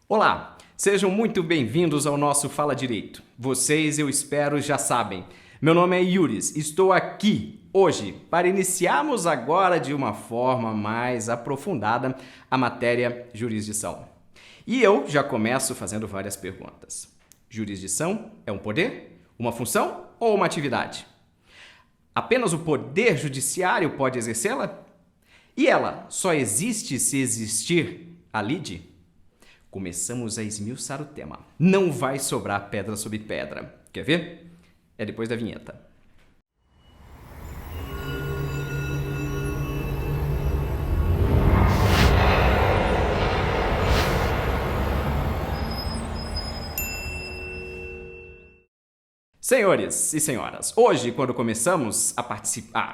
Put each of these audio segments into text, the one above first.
Olá, sejam muito bem-vindos ao nosso Fala Direito. Vocês, eu espero, já sabem. Meu nome é Yuris, estou aqui hoje para iniciarmos agora de uma forma mais aprofundada a matéria jurisdição. E eu já começo fazendo várias perguntas. Jurisdição é um poder, uma função ou uma atividade? Apenas o poder judiciário pode exercê-la? E ela só existe se existir a lide? Começamos a esmiuçar o tema. Não vai sobrar pedra sobre pedra. Quer ver? É depois da vinheta. Senhores e senhoras, hoje, quando começamos a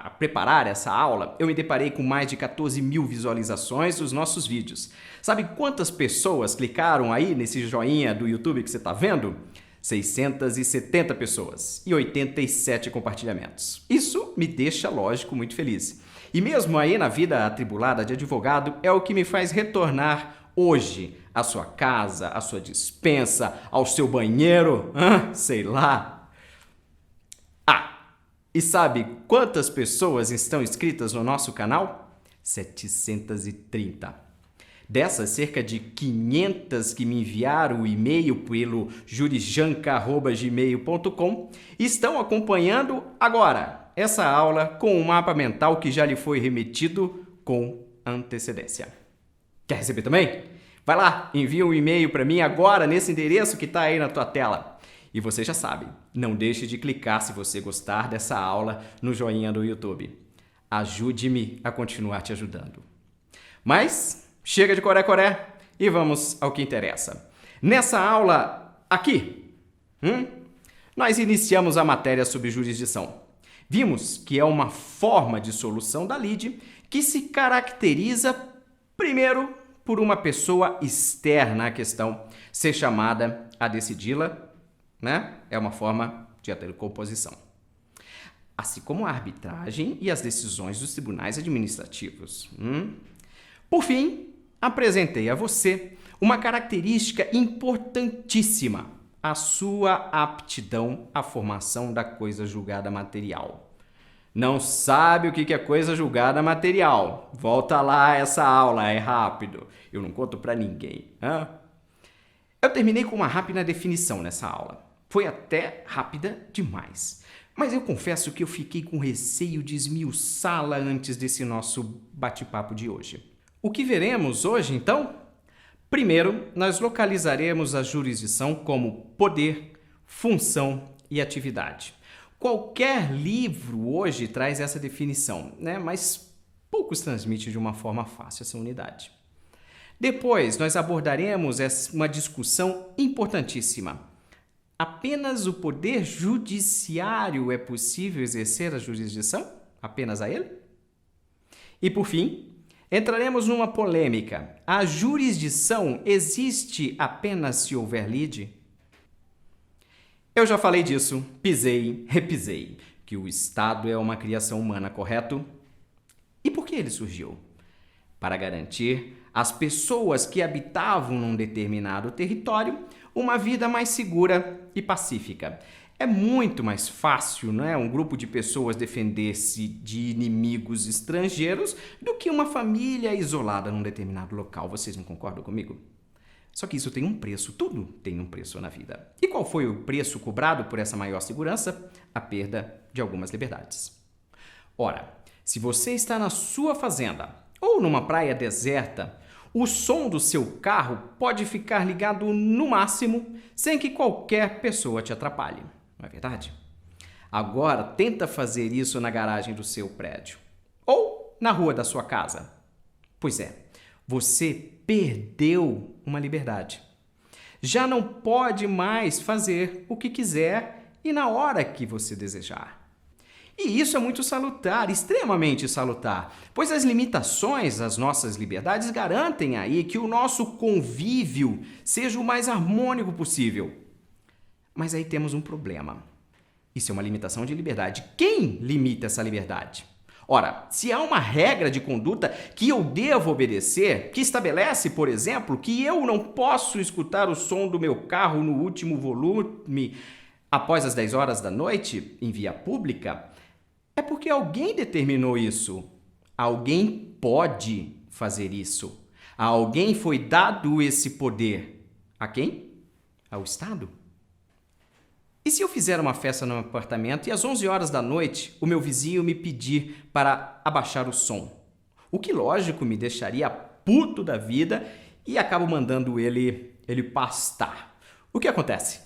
preparar essa aula, eu me deparei com mais de 14 mil visualizações dos nossos vídeos. Sabe quantas pessoas clicaram aí nesse joinha do YouTube que você está vendo? 670 pessoas e 87 compartilhamentos. Isso me deixa, lógico, muito feliz. E mesmo aí na vida atribulada de advogado, é o que me faz retornar hoje à sua casa, à sua despensa, ao seu banheiro, sei lá. E sabe quantas pessoas estão inscritas no nosso canal? 730. Dessas, cerca de 500 que me enviaram o e-mail pelo jurijanca@gmail.com estão acompanhando agora essa aula com um mapa mental que já lhe foi remetido com antecedência. Quer receber também? Vai lá, envia um e-mail para mim agora nesse endereço que está aí na tua tela. E você já sabe, não deixe de clicar se você gostar dessa aula no joinha do YouTube. Ajude-me a continuar te ajudando. Mas chega de coré-coré e vamos ao que interessa. Nessa aula aqui, nós iniciamos a matéria sobre jurisdição. Vimos que é uma forma de solução da lide que se caracteriza, primeiro, por uma pessoa externa à questão ser chamada a decidi-la, É uma forma de composição. Assim como a arbitragem e as decisões dos tribunais administrativos. Por fim, apresentei a você uma característica importantíssima, a sua aptidão à formação da coisa julgada material. Não sabe o que é coisa julgada material? Volta lá essa aula, é rápido. Eu não conto para ninguém. Eu terminei com uma rápida definição nessa aula. Foi até rápida demais. Mas eu confesso que eu fiquei com receio de esmiuçá-la antes desse nosso bate-papo de hoje. O que veremos hoje, então? Primeiro, nós localizaremos a jurisdição como poder, função e atividade. Qualquer livro hoje traz essa definição, mas poucos transmitem de uma forma fácil essa unidade. Depois, nós abordaremos uma discussão importantíssima. Apenas o poder judiciário é possível exercer a jurisdição? Apenas a ele? E, por fim, entraremos numa polêmica. A jurisdição existe apenas se houver lide? Eu já falei disso, pisei, repisei, que o Estado é uma criação humana, correto? E por que ele surgiu? Para garantir às pessoas que habitavam num determinado território uma vida mais segura e pacífica. É muito mais fácil, um grupo de pessoas defender-se de inimigos estrangeiros do que uma família isolada num determinado local. Vocês não concordam comigo? Só que isso tem um preço, tudo tem um preço na vida. E qual foi o preço cobrado por essa maior segurança? A perda de algumas liberdades. Ora, se você está na sua fazenda ou numa praia deserta, o som do seu carro pode ficar ligado no máximo sem que qualquer pessoa te atrapalhe, não é verdade? Agora, tenta fazer isso na garagem do seu prédio ou na rua da sua casa. Pois é, você perdeu uma liberdade. Já não pode mais fazer o que quiser e na hora que você desejar. E isso é muito salutar, extremamente salutar, pois as limitações às nossas liberdades garantem aí que o nosso convívio seja o mais harmônico possível. Mas aí temos um problema. Isso é uma limitação de liberdade. Quem limita essa liberdade? Ora, se há uma regra de conduta que eu devo obedecer, que estabelece, por exemplo, que eu não posso escutar o som do meu carro no último volume após as 10 horas da noite, em via pública, é porque alguém determinou isso. Alguém pode fazer isso. A alguém foi dado esse poder. A quem? Ao Estado. E se eu fizer uma festa no meu apartamento e às 11 horas da noite o meu vizinho me pedir para abaixar o som? O que, lógico, me deixaria puto da vida e acabo mandando ele pastar. O que acontece?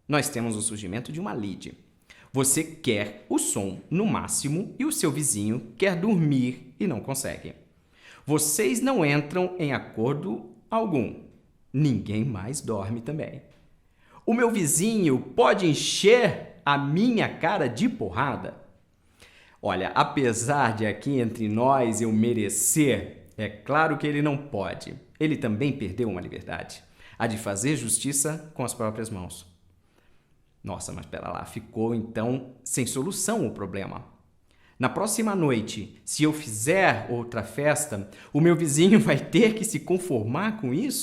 Nós temos o surgimento de uma lide. Você quer o som no máximo e o seu vizinho quer dormir e não consegue. Vocês não entram em acordo algum. Ninguém mais dorme também. O meu vizinho pode encher a minha cara de porrada? Olha, apesar de aqui entre nós eu merecer, é claro que ele não pode. Ele também perdeu uma liberdade, a de fazer justiça com as próprias mãos. Nossa, mas pera lá, ficou então sem solução o problema. Na próxima noite, se eu fizer outra festa, o meu vizinho vai ter que se conformar com isso?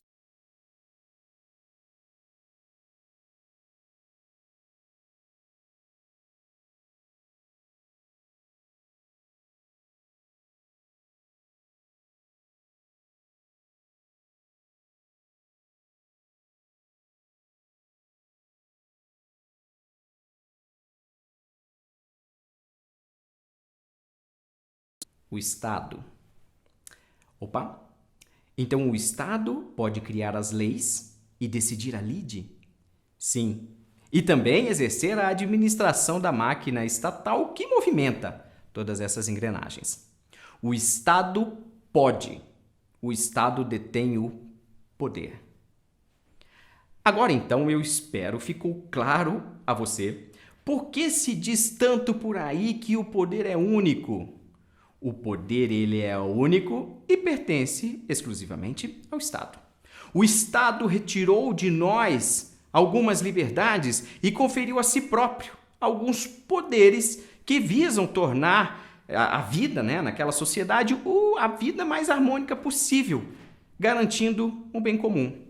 O Estado. Opa! Então o Estado pode criar as leis e decidir a lide? Sim. E também exercer a administração da máquina estatal que movimenta todas essas engrenagens. O Estado pode. O Estado detém o poder. Agora então eu espero ficou claro a você por que se diz tanto por aí que o poder é único. O poder ele é único e pertence exclusivamente ao Estado. O Estado retirou de nós algumas liberdades e conferiu a si próprio alguns poderes que visam tornar a vida, naquela sociedade a vida mais harmônica possível, garantindo um bem comum.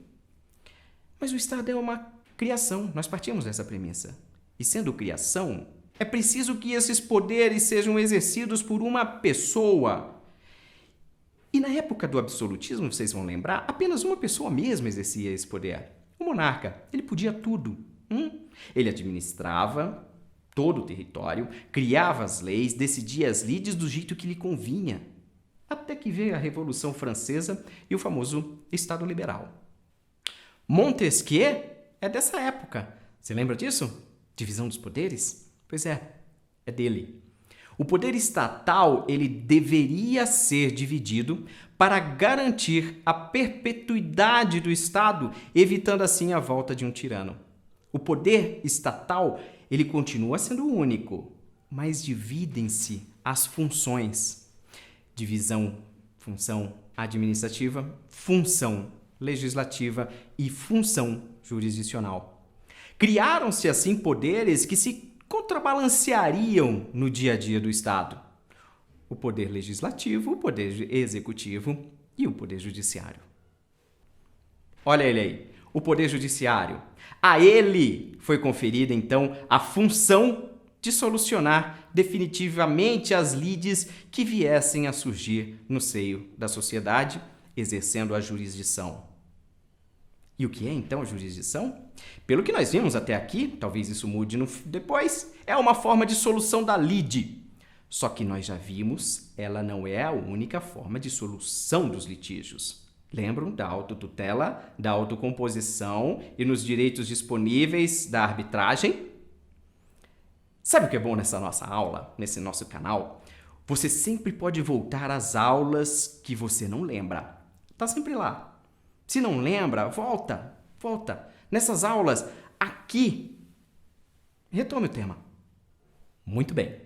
Mas o Estado é uma criação, nós partimos dessa premissa. E sendo criação, é preciso que esses poderes sejam exercidos por uma pessoa. E na época do absolutismo, vocês vão lembrar, apenas uma pessoa mesmo exercia esse poder. O monarca, ele podia tudo. Ele administrava todo o território, criava as leis, decidia as lides do jeito que lhe convinha. Até que veio a Revolução Francesa e o famoso Estado Liberal. Montesquieu é dessa época. Você lembra disso? Divisão dos poderes? Pois é dele. O poder estatal, ele deveria ser dividido para garantir a perpetuidade do Estado, evitando assim a volta de um tirano. O poder estatal, ele continua sendo único, mas dividem-se as funções. Divisão, função administrativa, função legislativa e função jurisdicional. Criaram-se assim poderes que se contrabalanceariam no dia a dia do Estado. O poder legislativo, o poder executivo e o poder judiciário. Olha ele aí, o poder judiciário. A ele foi conferida, então, a função de solucionar definitivamente as lides que viessem a surgir no seio da sociedade, exercendo a jurisdição. E o que é, então, a jurisdição? Pelo que nós vimos até aqui, talvez isso mude depois, é uma forma de solução da lide. Só que nós já vimos, ela não é a única forma de solução dos litígios. Lembram da autotutela, da autocomposição e nos direitos disponíveis da arbitragem? Sabe o que é bom nessa nossa aula, nesse nosso canal? Você sempre pode voltar às aulas que você não lembra. Tá sempre lá. Se não lembra, volta. Nessas aulas, aqui, retome o tema. Muito bem.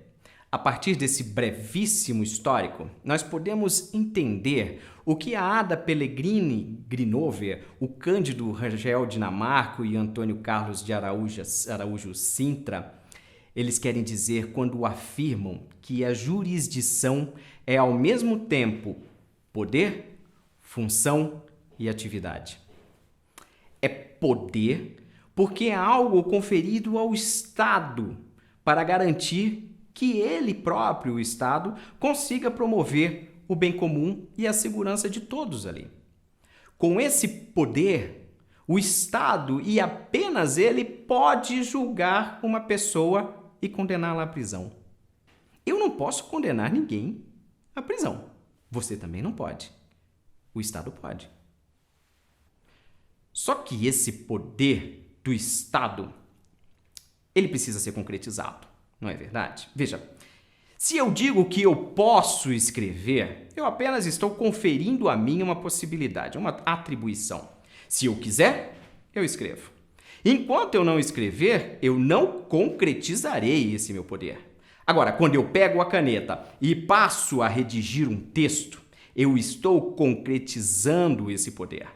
A partir desse brevíssimo histórico, nós podemos entender o que a Ada Pellegrini Grinover, o Cândido Rangel Dinamarco e Antônio Carlos de Araújo Sintra Eles querem dizer quando afirmam que a jurisdição é ao mesmo tempo poder, função e atividade. É poder porque é algo conferido ao Estado para garantir que ele próprio, o Estado, consiga promover o bem comum e a segurança de todos ali. Com esse poder, o Estado, e apenas ele, pode julgar uma pessoa e condená-la à prisão. Eu não posso condenar ninguém à prisão. Você também não pode. O Estado pode. Só que esse poder do Estado, ele precisa ser concretizado, não é verdade? Veja, se eu digo que eu posso escrever, eu apenas estou conferindo a mim uma possibilidade, uma atribuição. Se eu quiser, eu escrevo. Enquanto eu não escrever, eu não concretizarei esse meu poder. Agora, quando eu pego a caneta e passo a redigir um texto, eu estou concretizando esse poder.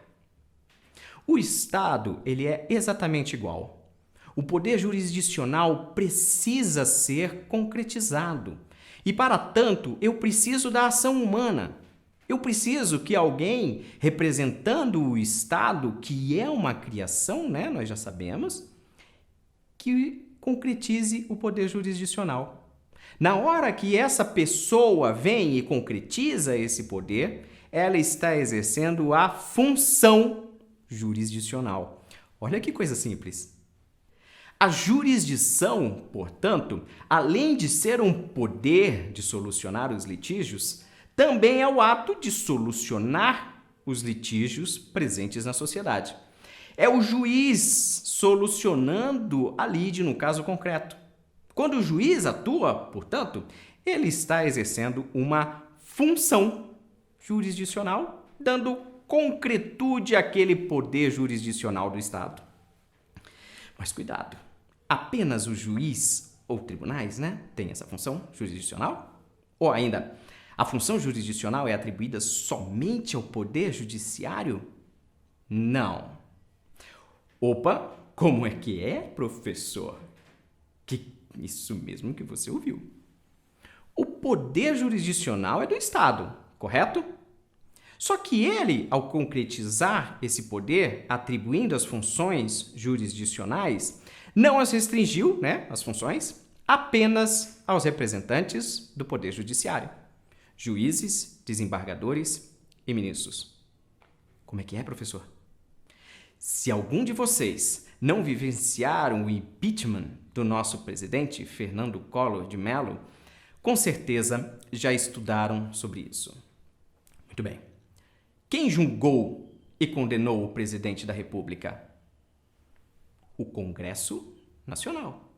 O Estado, ele é exatamente igual. O poder jurisdicional precisa ser concretizado. E, para tanto, eu preciso da ação humana. Eu preciso que alguém, representando o Estado, que é uma criação, né, nós já sabemos, que concretize o poder jurisdicional. Na hora que essa pessoa vem e concretiza esse poder, ela está exercendo a função jurisdicional. Olha que coisa simples. A jurisdição, portanto, além de ser um poder de solucionar os litígios, também é o ato de solucionar os litígios presentes na sociedade. É o juiz solucionando a lide no caso concreto. Quando o juiz atua, portanto, ele está exercendo uma função jurisdicional, dando concretude àquele poder jurisdicional do Estado. Mas cuidado, apenas o juiz ou tribunais, tem essa função jurisdicional? Ou ainda, a função jurisdicional é atribuída somente ao poder judiciário? Não. Opa, como é que é, professor? Isso mesmo que você ouviu. O poder jurisdicional é do Estado, correto? Só que ele, ao concretizar esse poder, atribuindo as funções jurisdicionais, não as restringiu, as funções, apenas aos representantes do poder judiciário, juízes, desembargadores e ministros. Como é que é, professor? Se algum de vocês não vivenciaram o impeachment do nosso presidente, Fernando Collor de Mello, com certeza já estudaram sobre isso. Muito bem. Quem julgou e condenou o presidente da República? O Congresso Nacional.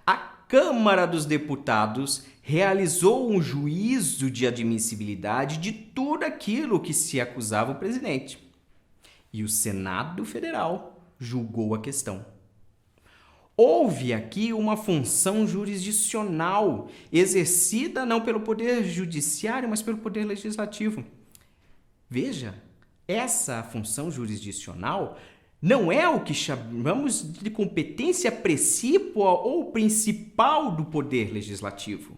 A Câmara dos Deputados realizou um juízo de admissibilidade de tudo aquilo que se acusava o presidente. E o Senado Federal julgou a questão. Houve aqui uma função jurisdicional exercida não pelo Poder Judiciário, mas pelo Poder Legislativo. Veja, essa função jurisdicional não é o que chamamos de competência precípua ou principal do Poder Legislativo.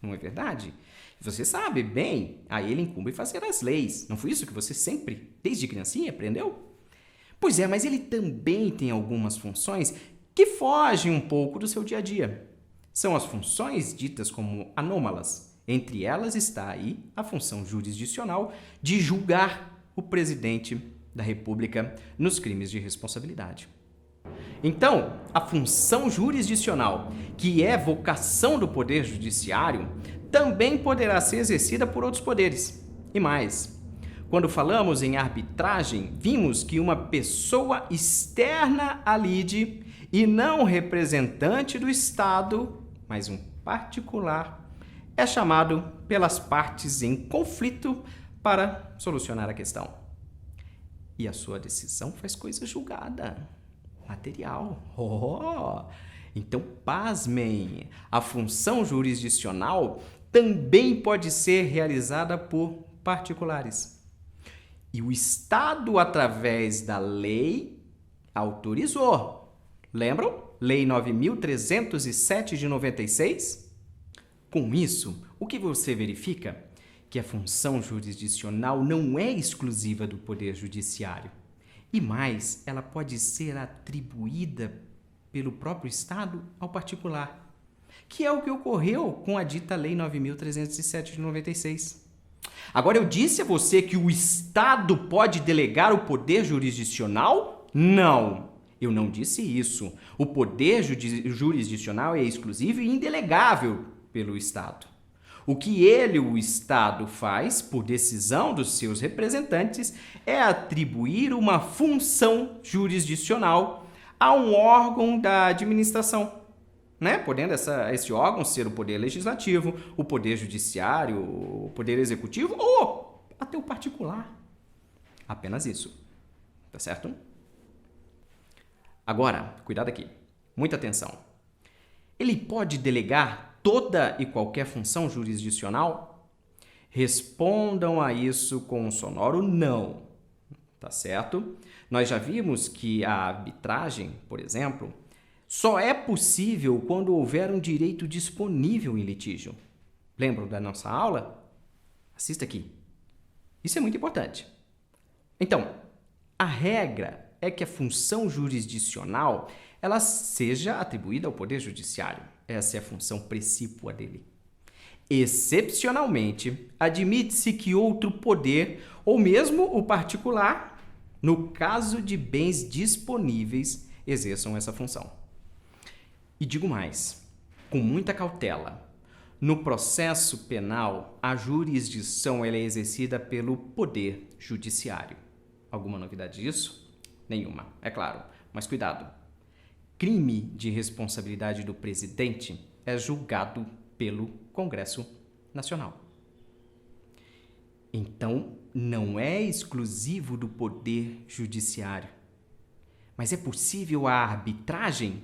Não é verdade? Você sabe bem, a ele incumbe fazer as leis. Não foi isso que você sempre, desde criancinha, aprendeu? Pois é, mas ele também tem algumas funções que fogem um pouco do seu dia a dia. São as funções ditas como anômalas. Entre elas está aí a função jurisdicional de julgar o presidente da República nos crimes de responsabilidade. Então, a função jurisdicional, que é vocação do Poder Judiciário, também poderá ser exercida por outros poderes. E mais, quando falamos em arbitragem, vimos que uma pessoa externa à lide e não representante do Estado, mas um particular, é chamado pelas partes em conflito para solucionar a questão. E a sua decisão faz coisa julgada, material. Então, pasmem, a função jurisdicional também pode ser realizada por particulares. E o Estado, através da lei, autorizou. Lembram? Lei 9.307 de 96? Com isso, o que você verifica? Que a função jurisdicional não é exclusiva do Poder Judiciário. E mais, ela pode ser atribuída pelo próprio Estado ao particular, que é o que ocorreu com a dita Lei 9.307 de 96. Agora, eu disse a você que o Estado pode delegar o poder jurisdicional? Não, eu não disse isso. O poder jurisdicional é exclusivo e indelegável pelo Estado. O que o Estado, faz, por decisão dos seus representantes, é atribuir uma função jurisdicional a um órgão da administração, né? Podendo esse órgão ser o Poder Legislativo, o Poder Judiciário, o Poder Executivo ou até o particular. Apenas isso. Tá certo? Agora, cuidado aqui. Muita atenção. Ele pode delegar toda e qualquer função jurisdicional? Respondam a isso com um sonoro não. Tá certo? Nós já vimos que a arbitragem, por exemplo, só é possível quando houver um direito disponível em litígio. Lembram da nossa aula? Assista aqui. Isso é muito importante. Então, a regra é que a função jurisdicional ela seja atribuída ao Poder Judiciário. Essa é a função precípua dele. Excepcionalmente, admite-se que outro poder, ou mesmo o particular, no caso de bens disponíveis, exerçam essa função. E digo mais, com muita cautela, no processo penal, a jurisdição ela é exercida pelo Poder Judiciário. Alguma novidade disso? Nenhuma, é claro, mas cuidado. Crime de responsabilidade do presidente é julgado pelo Congresso Nacional. Então, não é exclusivo do Poder Judiciário. Mas é possível a arbitragem?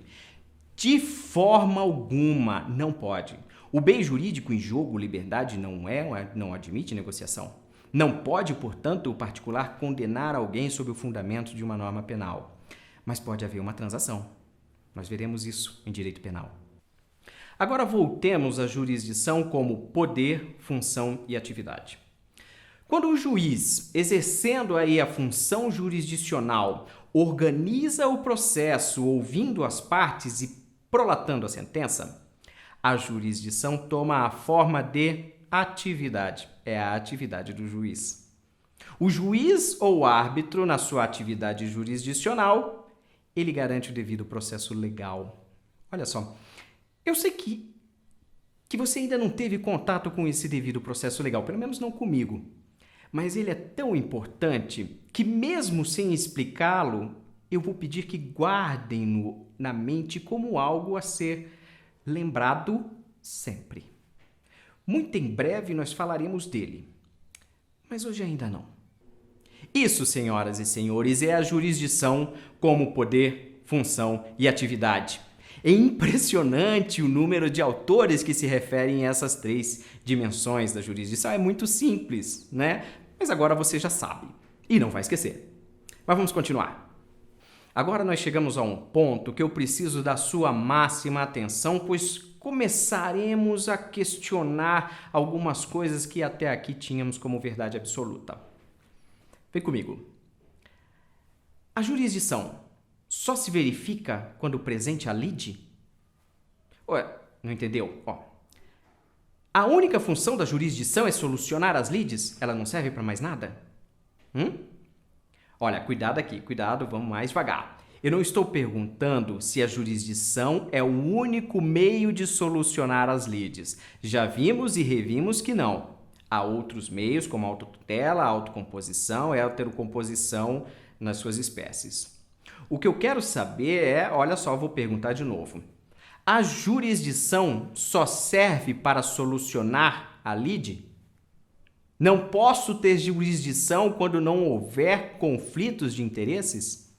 De forma alguma, não pode. O bem jurídico em jogo, liberdade, não admite negociação. Não pode, portanto, o particular condenar alguém sob o fundamento de uma norma penal. Mas pode haver uma transação. Nós veremos isso em direito penal. Agora voltemos à jurisdição como poder, função e atividade. Quando o juiz, exercendo aí a função jurisdicional, organiza o processo ouvindo as partes e prolatando a sentença, a jurisdição toma a forma de atividade. É a atividade do juiz. O juiz ou árbitro, na sua atividade jurisdicional, ele garante o devido processo legal. Olha só, eu sei que você ainda não teve contato com esse devido processo legal, pelo menos não comigo. Mas ele é tão importante que mesmo sem explicá-lo, eu vou pedir que guardem-no na mente como algo a ser lembrado sempre. Muito em breve nós falaremos dele, mas hoje ainda não. Isso, senhoras e senhores, é a jurisdição como poder, função e atividade. É impressionante o número de autores que se referem a essas três dimensões da jurisdição. É muito simples, né? Mas agora você já sabe e não vai esquecer. Mas vamos continuar. Agora nós chegamos a um ponto que eu preciso da sua máxima atenção, pois começaremos a questionar algumas coisas que até aqui tínhamos como verdade absoluta. Vem comigo. A jurisdição só se verifica quando presente a lide? Ué, não entendeu? A única função da jurisdição é solucionar as lides? Ela não serve para mais nada? Olha, cuidado aqui, cuidado, vamos mais devagar. Eu não estou perguntando se a jurisdição é o único meio de solucionar as lides. Já vimos e revimos que não. Há outros meios, como a autotutela, a autocomposição e a heterocomposição nas suas espécies. O que eu quero saber é, olha só, vou perguntar de novo. A jurisdição só serve para solucionar a lide? Não posso ter jurisdição quando não houver conflitos de interesses?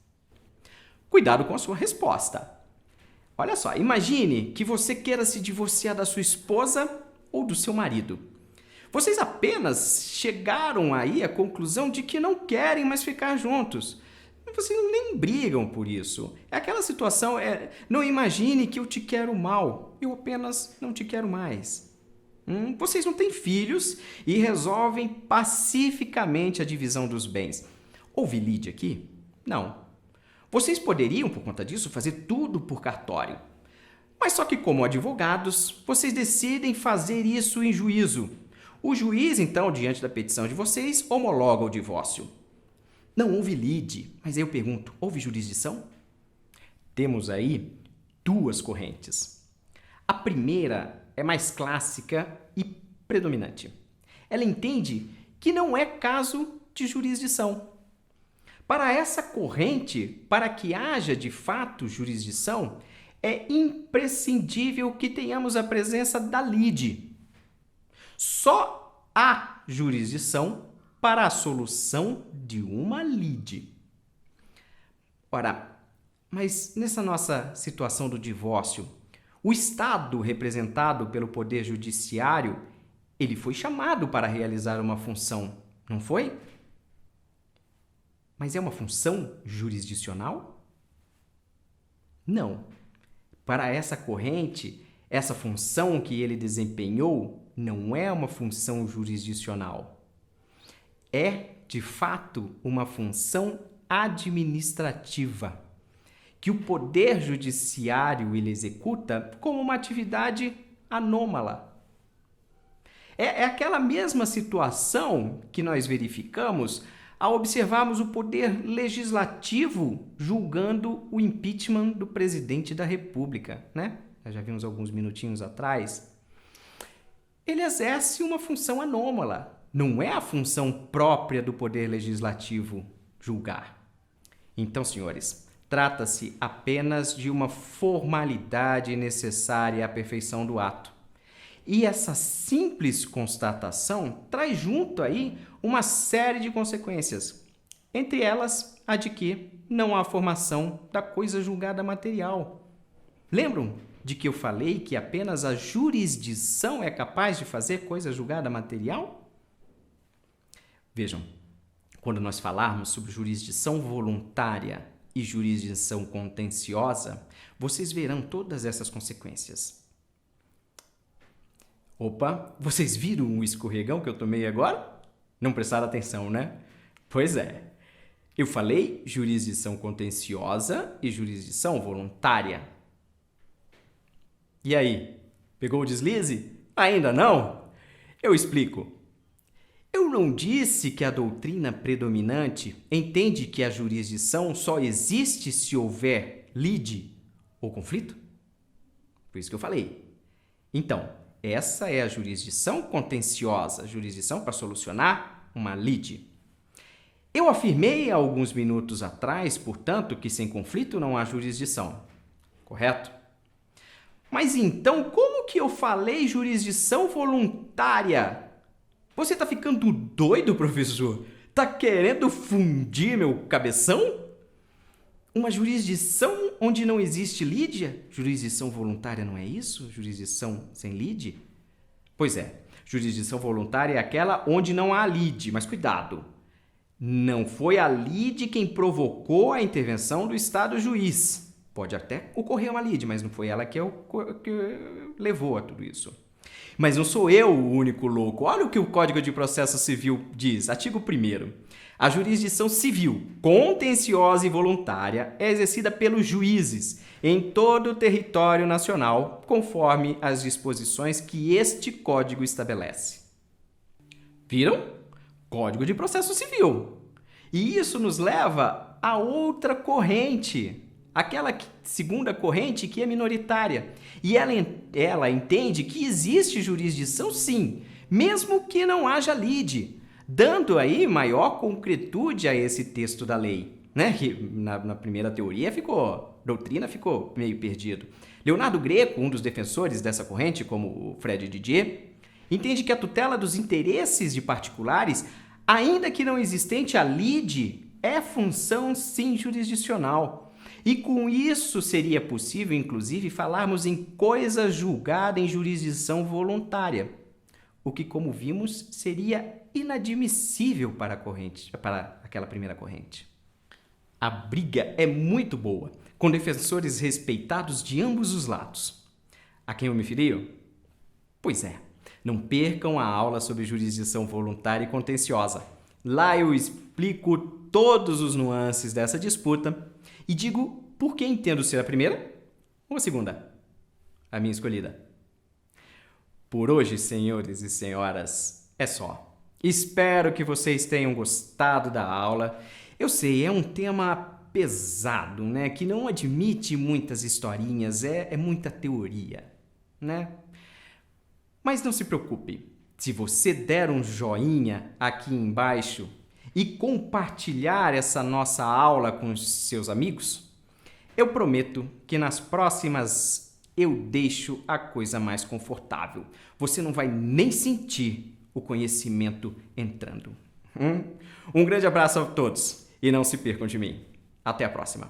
Cuidado com a sua resposta. Olha só, imagine que você queira se divorciar da sua esposa ou do seu marido. Vocês apenas chegaram aí à conclusão de que não querem mais ficar juntos. vocês nem brigam por isso. É aquela situação, não imagine que eu te quero mal, eu apenas não te quero mais. Vocês não têm filhos e resolvem pacificamente a divisão dos bens. Houve lide aqui? Não. Vocês poderiam, por conta disso, fazer tudo por cartório. Mas só que, como advogados, vocês decidem fazer isso em juízo. O juiz, então, diante da petição de vocês, homologa o divórcio. Não houve lide, mas aí eu pergunto, houve jurisdição? Temos aí duas correntes. A primeira é mais clássica e predominante. Ela entende que não é caso de jurisdição. Para essa corrente, para que haja de fato jurisdição, é imprescindível que tenhamos a presença da lide. Só há jurisdição para a solução de uma lide. Ora, mas nessa nossa situação do divórcio, o Estado, representado pelo Poder Judiciário, ele foi chamado para realizar uma função, não foi? Mas é uma função jurisdicional? Não. Para essa corrente, essa função que ele desempenhou não é uma função jurisdicional. É, de fato, uma função administrativa, que o Poder Judiciário ele executa como uma atividade anômala. É aquela mesma situação que nós verificamos ao observarmos o Poder Legislativo julgando o impeachment do presidente da República, né? Nós já vimos alguns minutinhos atrás. Ele exerce uma função anômala. Não é a função própria do Poder Legislativo julgar. Então, senhores, trata-se apenas de uma formalidade necessária à perfeição do ato. E essa simples constatação traz junto aí uma série de consequências. Entre elas, a de que não há formação da coisa julgada material. Lembram de que eu falei que apenas a jurisdição é capaz de fazer coisa julgada material? Vejam, quando nós falarmos sobre jurisdição voluntária e jurisdição contenciosa, vocês verão todas essas consequências. Opa, vocês viram o escorregão que eu tomei agora? Não prestaram atenção, né? Pois é. Eu falei jurisdição contenciosa e jurisdição voluntária. E aí, pegou o deslize? Ainda não? Eu explico. Eu não disse que a doutrina predominante entende que a jurisdição só existe se houver lide ou conflito? Por isso que eu falei. Então, essa é a jurisdição contenciosa, jurisdição para solucionar uma lide. Eu afirmei há alguns minutos atrás, portanto, que sem conflito não há jurisdição. Correto? Mas então, como que eu falei jurisdição voluntária? Você está ficando doido, professor? Está querendo fundir meu cabeção? Uma jurisdição onde não existe lide? Jurisdição voluntária não é isso? Jurisdição sem lide? Pois é, jurisdição voluntária é aquela onde não há lide, mas cuidado, não foi a lide quem provocou a intervenção do Estado juiz. Pode até ocorrer uma lide, mas não foi ela que levou a tudo isso. Mas não sou eu o único louco. Olha o que o Código de Processo Civil diz, artigo 1º. A jurisdição civil, contenciosa e voluntária é exercida pelos juízes em todo o território nacional, conforme as disposições que este Código estabelece. Viram? Código de Processo Civil. E isso nos leva a outra corrente, aquela segunda corrente que é minoritária. E ela entende que existe jurisdição sim, mesmo que não haja lide, dando aí maior concretude a esse texto da lei, né? Que na primeira teoria doutrina ficou meio perdido. Leonardo Greco, um dos defensores dessa corrente, como o Fred Didier, entende que a tutela dos interesses de particulares, ainda que não existente a lide, é função sim jurisdicional. E com isso seria possível, inclusive, falarmos em coisa julgada em jurisdição voluntária, o que, como vimos, seria inadmissível para aquela primeira corrente. A briga é muito boa, com defensores respeitados de ambos os lados. A quem eu me refiro? Pois é, não percam a aula sobre jurisdição voluntária e contenciosa. Lá eu explico todos os nuances dessa disputa e digo por que entendo ser a primeira ou a segunda, a minha escolhida. Por hoje, senhores e senhoras, é só. Espero que vocês tenham gostado da aula. Eu sei, é um tema pesado, né? Que não admite muitas historinhas, é muita teoria, né? Mas não se preocupe, se você der um joinha aqui embaixo e compartilhar essa nossa aula com os seus amigos, eu prometo que nas próximas eu deixo a coisa mais confortável. Você não vai nem sentir o conhecimento entrando. Um grande abraço a todos e não se percam de mim. Até a próxima.